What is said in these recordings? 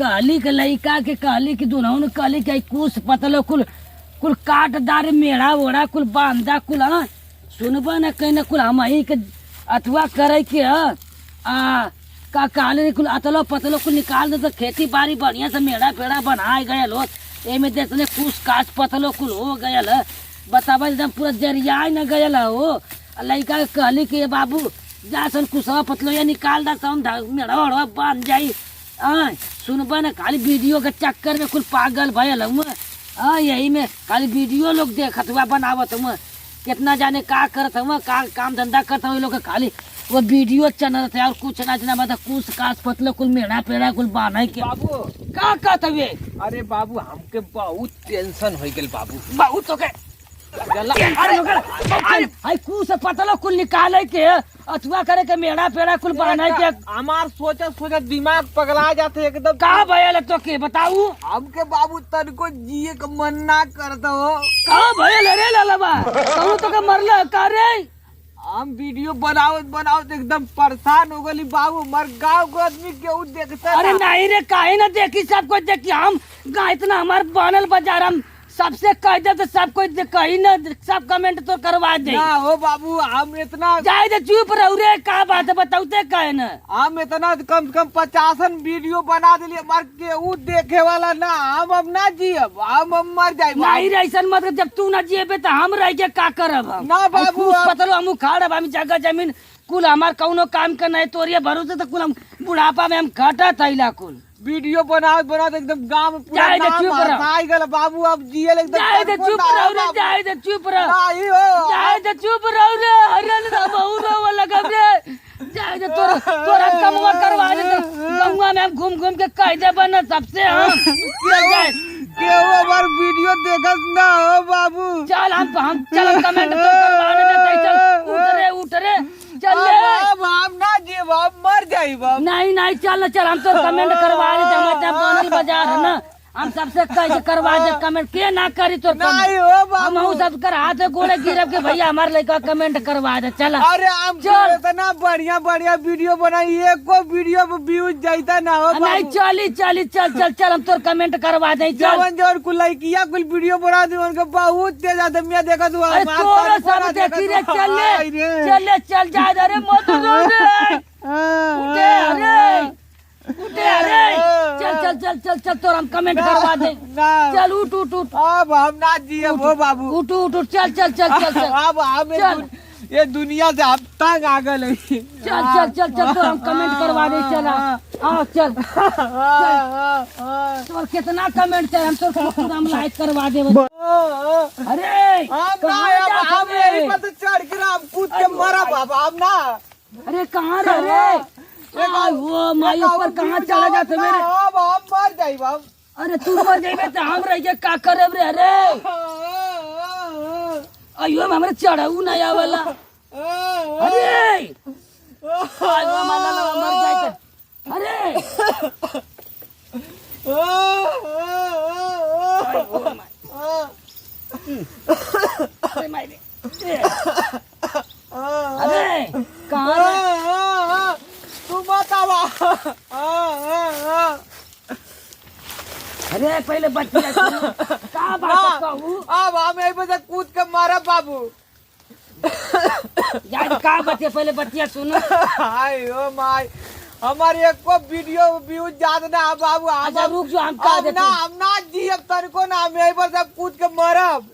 कहली के लइका के कहली कि दुनहुन कहली के कुछ पतलो कुल कुल काटदार मेढ़ा ओढ़ा कुल बांधा कुल हाँ सुनबा न कहीं न कुल हम ही के अथवा करे के का कहले कुल अतलो पतलो कुल निकाल दे तो खेती बाड़ी बढ़िया से मेढ़ा पेड़ा बनाए गए हो एमे देखने कुछ काट पतलो कुल हो गयल है बताबा एकदम पूरा जरिया न गयल हो लइका के कहली कि बाबू जा सन कुसवा पतलो या निकाल दा सन मेढ़ा ओढ़ा बांध जाई सुनबा न खाली वीडियो के चक्कर में कुल पागल भयल हूँ यही में खाली वीडियो लोग देखत हुआ बनावत हुआ कितना जाने का करत हुआ का काम धंधा करता हुआ लोग खाली वो वीडियो चैनल थे और कुछ ना जना मतलब कुछ कास पतलो कुल मेढ़ा पेड़ा कुल बांधे के बाबू का कहत हुए। अरे बाबू हमके बहुत टेंशन हो गई बाबू बहुत तो के अरे कुछ पतलो कुल निकाले के अथवा करे के मेढ़ा पेड़ा कुल बांधे के हमार सोचत दिमाग पगला जाते एकदम का भयल तो के बताऊ हमके बाबू तनको जिए का मन ना करता हो का भयल रे ललबा कहू तो के मरला का रे हम वीडियो बनावत एकदम परेशान हो गली बाबू मर गाँव को आदमी केहू देखता अरे नहीं रे काहे ना देखी सब कुछ देखी हम गाँव इतना हमार बनल बाजार हम सबसे कह दे तो सब कोई कही ना सब कमेंट तो करवा दे ना हो बाबू हम इतना जाए दे चुप रहो रे का बात है बताऊते कहे ना हम इतना कम से कम 50 वीडियो बना दिलिए मर केहू देखे वाला ना हम अब ना जियब हम मर जाए नहीं रे ऐसा मत जब तू ना जियबे तो हम रह के का करब हम ना बाबू पतलो हम उखाड़ब हम जगह जमीन कुल हमार कौनो काम के नहीं तोरिए भरोसे तो कुल हम बुढ़ापा में हम घटा थैला कुल वीडियो बनाओ एकदम गांव में पूरा नाम आई गल बाबू अब जिए एकदम जाए दे चुप रहो रे जाए दे चुप रहो नहीं हो जाए दे चुप रहो रे हरन ना बहु रो लगा रे जाए दे तोरा कमवा करवा दे गंगा में हम घूम के कह दे बना सबसे हम केहू हमार वीडियो देखत ना हो बाबू चल हम चल कमेंट तो करवाने दे चल उठ रे चल हम ना जीव हम मर जाइब नहीं चल हम तो कमेंट करवा दे हमारे बनल बाजार है ना हम सबसे कह के करवा दे कमेंट के ना करी तो नहीं हो बाबू हम सब कर हाथ गोड़े गिरब के भैया हमारे लड़का कमेंट करवा दे चल अरे हम इतना बढ़िया वीडियो बनाई एको वीडियो में व्यूज जाता ना हो नहीं चल हम तो कमेंट करवा दे जवन कुल लड़किया कुल वीडियो बना दी उनका बहुत तेज आदमी देखा तू तोरा सब देखी रे चल जा अरे मत रो रे उठे अरे चल तो हम कमेंट करवा दे चल उठ अब हम ना जिए वो बाबू उठ चल अब हम ये दुनिया से अब तक आ गए चल तो हम कमेंट करवा दे चल आओ चल तो कितना कमेंट है हम तो पूरा हम लाइक करवा दे अरे हम यही पर चढ़ के हम कूद के मरा बाबा हम ना अरे कहाँ रे वो माई ऊपर कहाँ चला जाते मेरे अब हम मर जाइब अरे तू मर जाइबे तो हम रह के का करब रे अरे अयो हमरे चढ़ाऊ नहीं आवला अरे अयो माला मर जाए अरे अरे कहाँ तू बतावा अरे पहले बच्चे का बात कहूँ अब हम यही पे कूद के मारा बाबू यार का बच्चे पहले बच्चिया सुनो आयो माय हमारे एक को वीडियो व्यूज ज्यादा ना बाबू अच्छा रुक जो हम ना जियब तनको ना हम यही पर कूद के मरब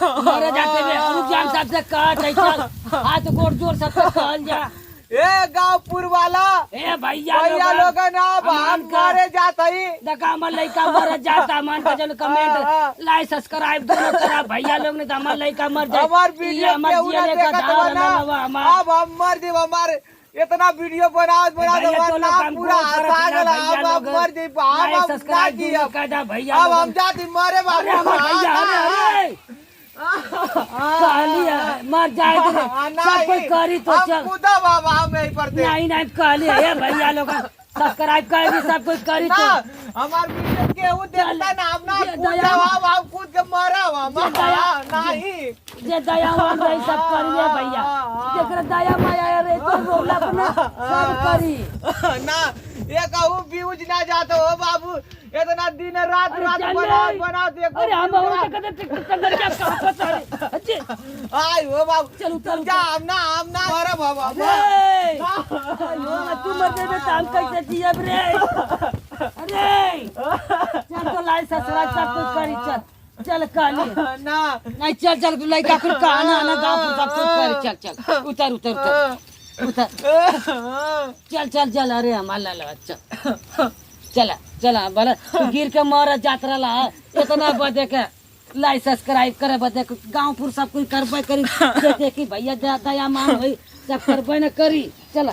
मर जाते रुक जान सबसे काट चल हाथ गोड़ जोर सबसे कहल जा ए गाँवपुर वाला ए भैया लोग ना हम मारे जाता ही देखा हमार लड़का मर जाता मान का चलो कमेंट लाइक सब्सक्राइब दोनों करा भैया लोग ने तो हमार लड़का मर जाए हमार वीडियो अब हम मर दे हमारे इतना वीडियो बना पूरा हम मर जाए अब हम जाती मरे मर जाए सब कोई करी तो चल बाबा हम यही पर नहीं कहली है भैया लोग सब्सक्राइब कर भी सब कुछ करी तो हमार वीडियो केहू देखता ना हम ना कूद के मरब हम नहीं जे दयावान रही सब करिए भैया जेकरा दया माया रे तो रोला अपना सब करी ना ये कहूँ व्यूज ना जाता हो बाबू, इतना दिन रात अरे रात चल बनाओ रे। बनाओ देखो। अरे हम और कहते टिकट क्या कहां पर सारे अच्छे आई हो बाबू, चल उतर जा हम ना अरे बाबा अरे अयो तू मर दे काम कैसे दिया रे। अरे चल तो लाई ससुरा सब कुछ करी चल काली ना नहीं चल लड़का कुल कहना ना गांव सब कुछ कर चल उतर चल अरे हमारा ला चल भले तू गिर के मर जात्रा ला इतना बजे के लाई सब्सक्राइब करे बजे गांव पुर सब कुछ करबे करी देखी भैया दया मान होई सब करबे न करी चल